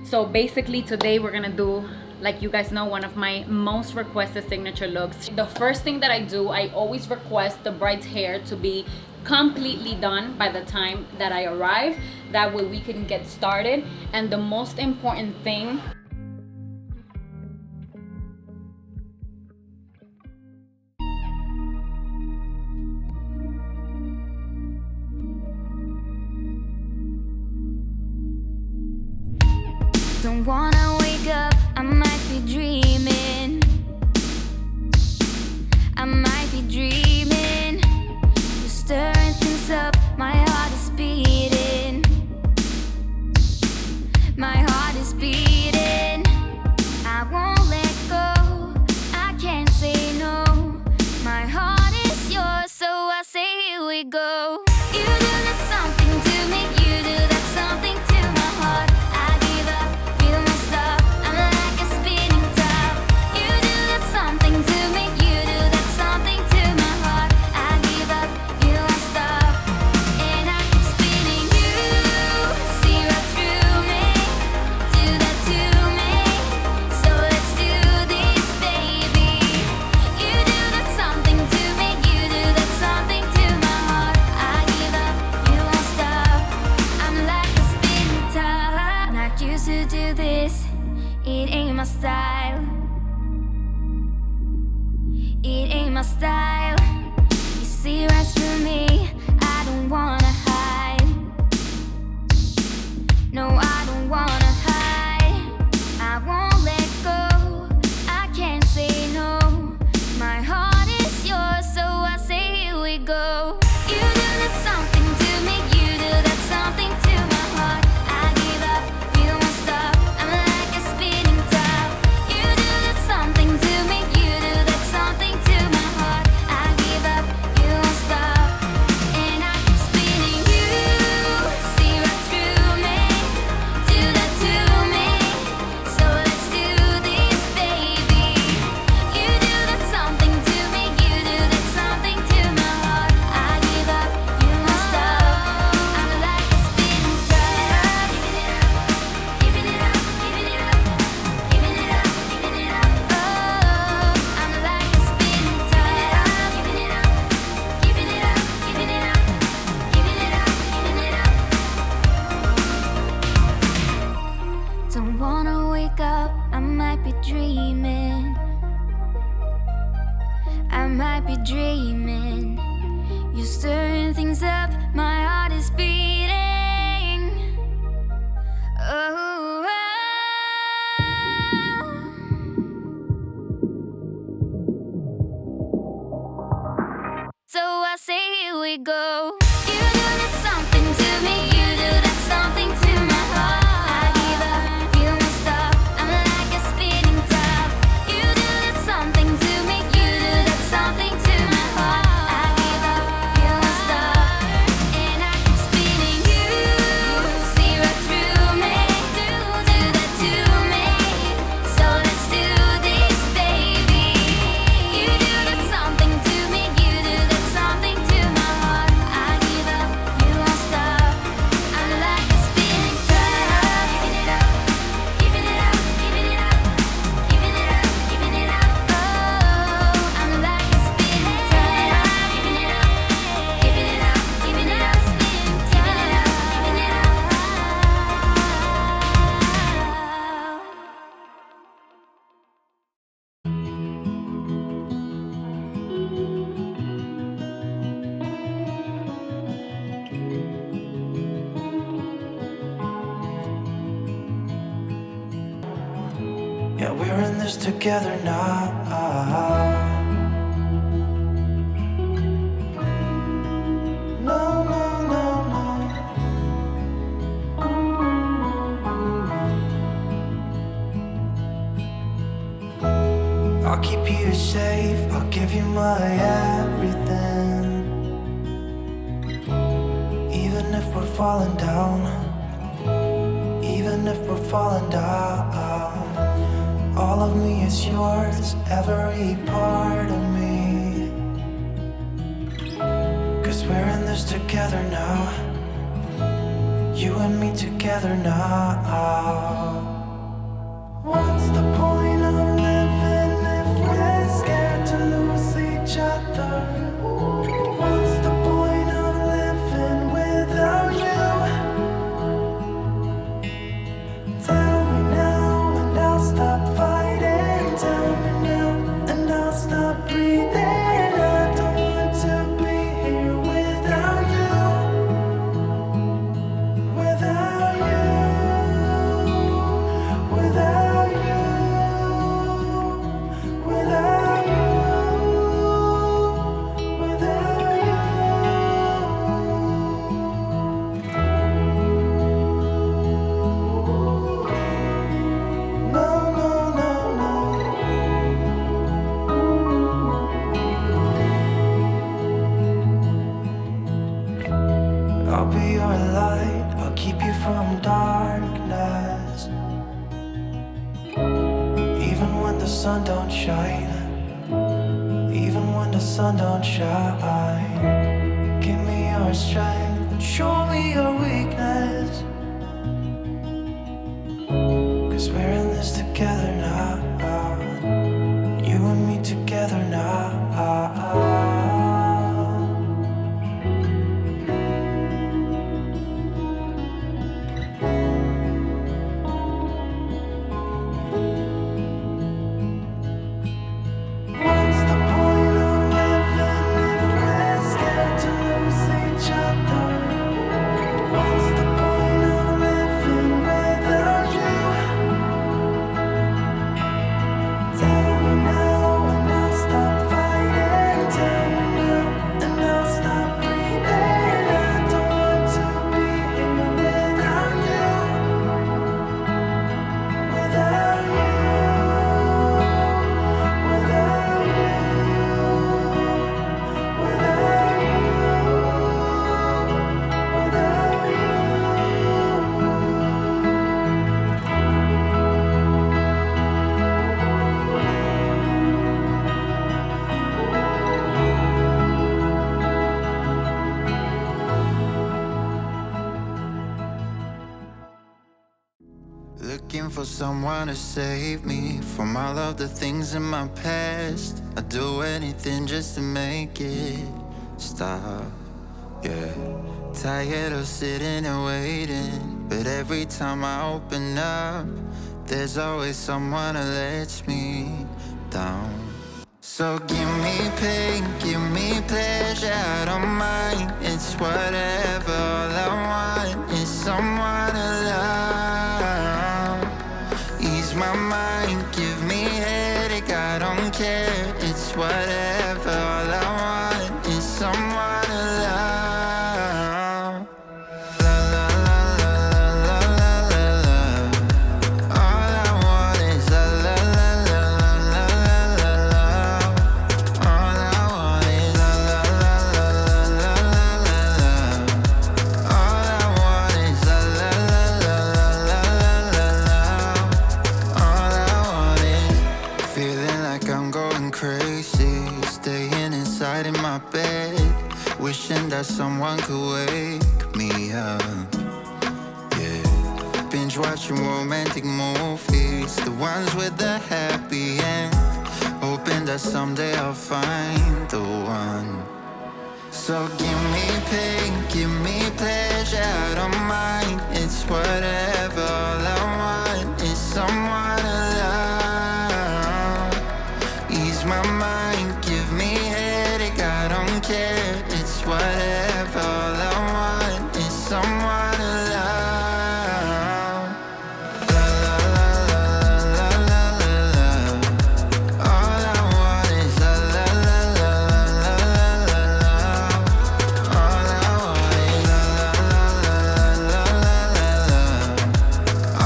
So basically today we're gonna do, like you guys know, one of my most requested signature looks. The first thing that I do, I always request the bride's hair to be completely done by the time that I arrive. That way we can get started. And the most important thing, don't wanna wake up, I might be dreaming. I might be dreaming. You're stirring things up, my heart is beating. My heart is beating. I won't let go, I can't say no. My heart is yours, so I say here we go. You do that something to me, you do that something to my heart. I give up, you won't stop, I'm like a spinning top. You do that something to me, you do that something to my heart. I give up, you won't stop, and I keep spinning. You see right through me, do that to me, so let's do this, baby. You do that something to me, you do that something to my heart. I give up, you won't stop, I'm like a spinning top. Not used to do this, it ain't my style. It ain't my style. You see right through me, I don't wanna hide. No, I don't wanna hide. I won't let go, I can't say no. My heart is yours, so I say here we go. You do that something to me, you do that something to my heart. I give up, you won't stop, I'm like a spinning top. You do that something to me, you do that something to my heart. I give up, you won't stop, and I keep spinning. You see right through me, do that to me, so let's do this, baby. You do that something to me, you do that something to my heart. I give up, you won't stop, I'm like a spinning top. Giving it up, giving it up, giving it up, giving it up, giving it up. Oh, I'm like a spinning top. Giving it up, giving it up, giving it up, giving it up, giving it up. Don't wanna wake up, I might be dreaming. I might be dreaming. You're stirring things up, my heart is beating. Oh, so I say here we go. You do that something to me, you do that something to my heart. I give up, you won't stop, I'm like a spinning top. You do that something to me, you do that something to my heart. I give up, you won't stop, and I keep spinning. You see right through me, do that to me, so let's do this, baby. You do that something to me, you do that something to my heart. I give up, you won't stop, I'm like a spinning top. Giving it up, giving it up, giving it up, giving it up, giving it up. Oh, I'm like a spinning top. Giving it up, giving it up, giving it up, spinning top. Giving it up, giving it up. Yeah, we're in this together now. No, no, no, no. I'll keep you safe, I'll give you my everything. Even if we're falling down, even if we're falling down, all of me is yours, every part of me. 'Cause we're in this together now, you and me together now. sun don't shine, even when the sun don't shine. Give me your strength and show me your weakness, 'cause we're in this together now. You and me together now. Looking for someone to save me from all of the things in my past. I'd do anything just to make it stop, yeah. Tired of sitting and waiting, but every time I open up, there's always someone that lets me down. So give me pain, give me pleasure, I don't mind. It's whatever, all I want is someone to love. Ease my mind, give me headache, I don't care. It's whatever, all I want is someone to love. La la la la la la la la. All I want is la la la la la la la la. All I want is la la la la la la la la. All I want is la la la la la la la. All I want is feeling like I'm going crazy, staying inside in my bed, wishing that someone could wake me up. Yeah, binge watching romantic movies, the ones with the happy end, hoping that someday I'll find the one. So give me pain, give me pleasure, I don't mind. It's whatever, all I want is someone to love. Ease my mind, give me headache, I don't care. It's whatever, all I want is someone to love. La la la la la la la la. All I want is la la la la la la la la. All I want is la la la la la la la.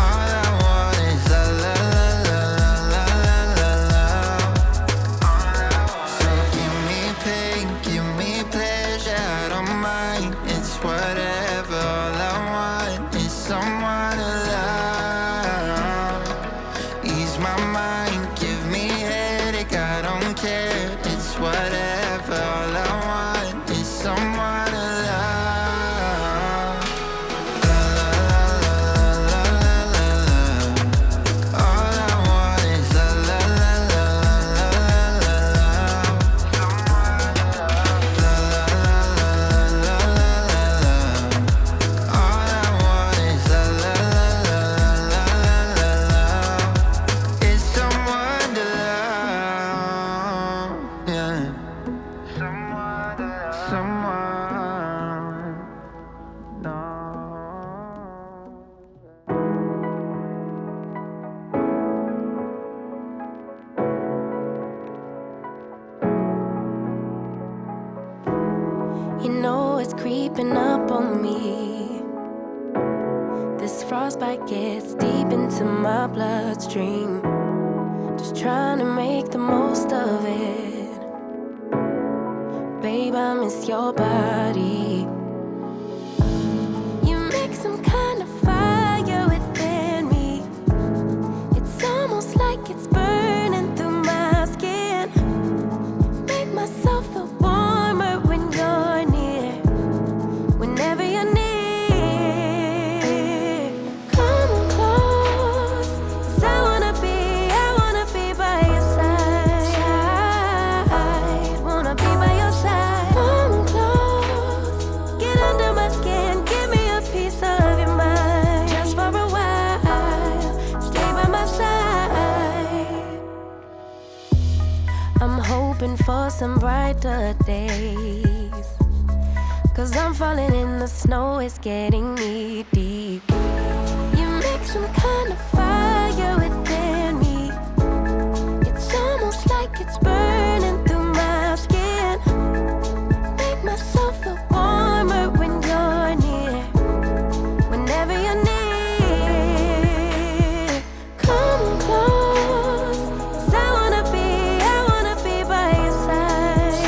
All I want is la la la la la la la. So give me pain, give me pleasure, I don't mind. It's whatever, all I want is someone to love. Ease my mind, give me headache, I don't care. It's whatever, all I want is someone to love. La la la la la la la. All I want is la la la la la la la la. La la la la la la la la. All I want is la la la la la la la. It's someone to love, yeah. Someone to love. Someone, no. You know it's creeping up on me. This frostbite gets deep into my bloodstream. Just trying to make the most of it. Babe, I miss your body. You make some kind of fire within me. It's almost like it's burning through hoping for some brighter days. 'Cause I'm falling in the snow, it's getting knee deep. You make some kind of fire within me. It's almost like it's burning through my skin. Make myself feel warmer when you're near. Whenever you're near, come close. 'Cause I wanna be by your side.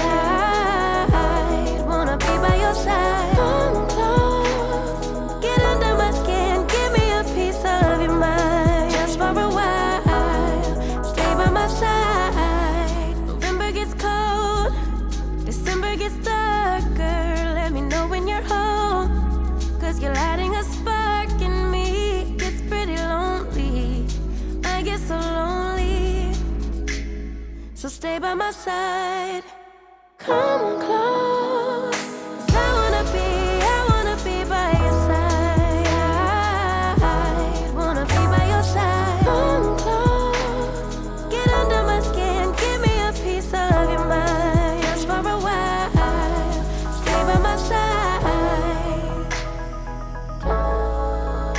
Wanna be by your side. Come close. Get under my skin. Give me a piece of your mind. Just for a while. Stay by my side. November gets cold. December gets darker. Let me know when you're home. 'Cause you're lighting a spark in me. Gets pretty lonely. I get so lonely. So stay by my side. Come on close. 'Cause I wanna be by your side. Wanna be by your side. Come close. Get under my skin. Give me a piece of your mind. Just for a while. Stay by my side. Close.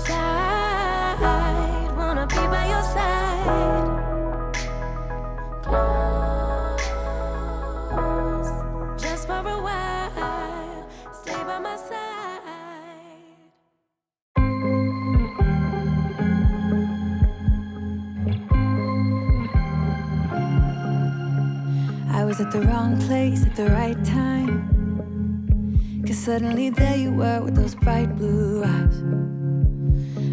Side. Wanna be by your side. Close. Just for a while. Stay by my side. I was at the wrong place at the right time. 'Cause suddenly there you were with those bright blue eyes.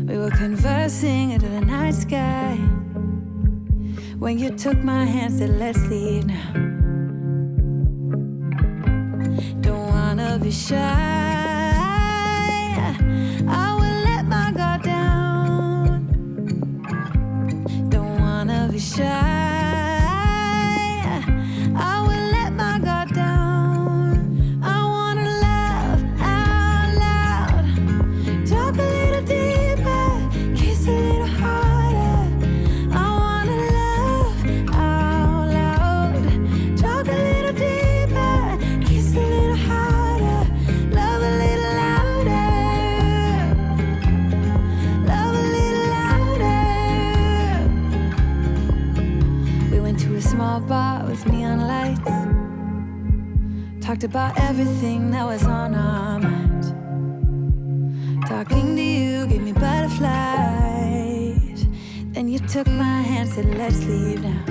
We were conversing into the night sky. When you took my hand, said let's leave now. Don't wanna be shy. I will let my guard down. Don't wanna be shy. I will let my guard down. I wanna laugh out loud. Talk a little deeper. Kiss a little harder. I wanna laugh out loud. Talk a little deeper. Kiss a little harder. Love a little louder. Love a little louder. We went to a small bar with neon lights. Talked about everything that was on our minds. Talking to you gave me butterflies. Then you took my hand, said let's leave now.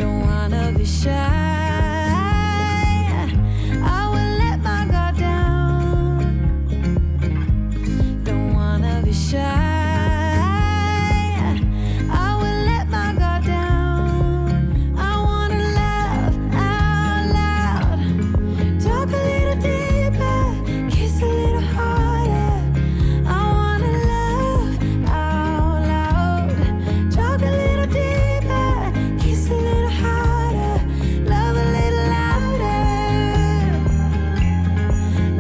Don't wanna be shy. I will let my guard down. Don't wanna be shy. I will let my guard down. I wanna laugh out loud. Talk a little deeper. Kiss a little harder. I wanna laugh out loud. Talk a little deeper. Kiss a little harder. Love a little louder.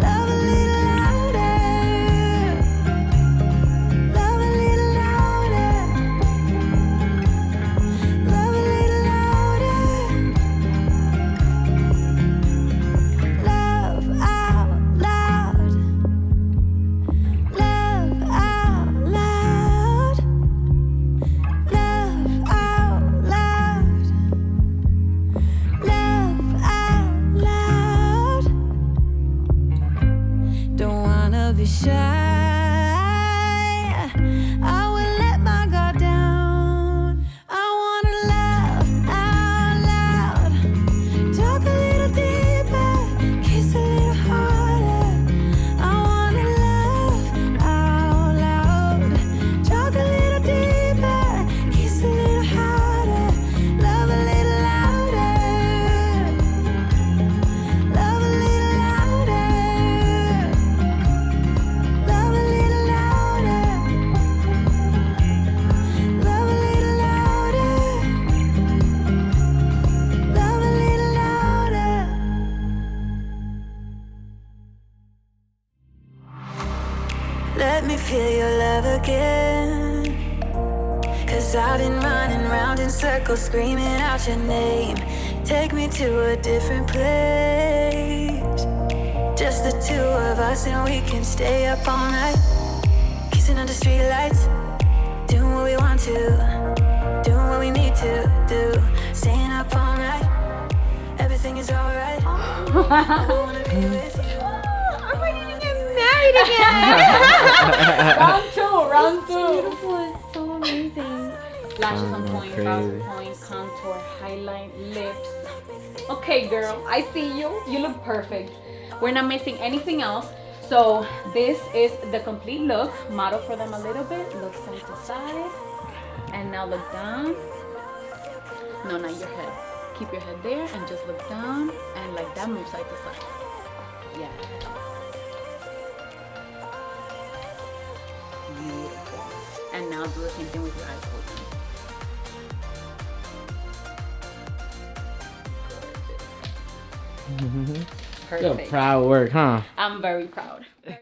Love a little louder. Love a little louder. Love a little louder. Love out loud. Love out loud. Love out loud. Love out loud. Don't wanna be shy. I will let my guard down. I wanna laugh out loud. Talk a little deeper. Kiss a little harder. I wanna laugh out loud. Talk a little deeper. Kiss a little harder. Love a little louder. Love a little louder. Love a little louder. Love a little louder. Love a little louder. Let me feel your love again. 'Cause I've been running round in circles, screaming out your name. Take me to a different place. Just the two of us, and we can stay up all night, kissing under streetlights, doing what we want to, doing what we need to do, staying up all night. Everything is alright. I wanna be with you. I'm ready to get married again. round two. Beautiful. It's so amazing. Lashes on point, brows on point, contour, highlight, lips. Okay, girl, I see you. You look perfect. We're not missing anything else. So this is the complete look. Model for them a little bit. Look side to side. And now look down. No, not your head. Keep your head there and just look down. And like that, move side to side. Yeah. Beautiful. And now do the same thing with your eyes open. Perfect. Good proud work, huh? I'm very proud.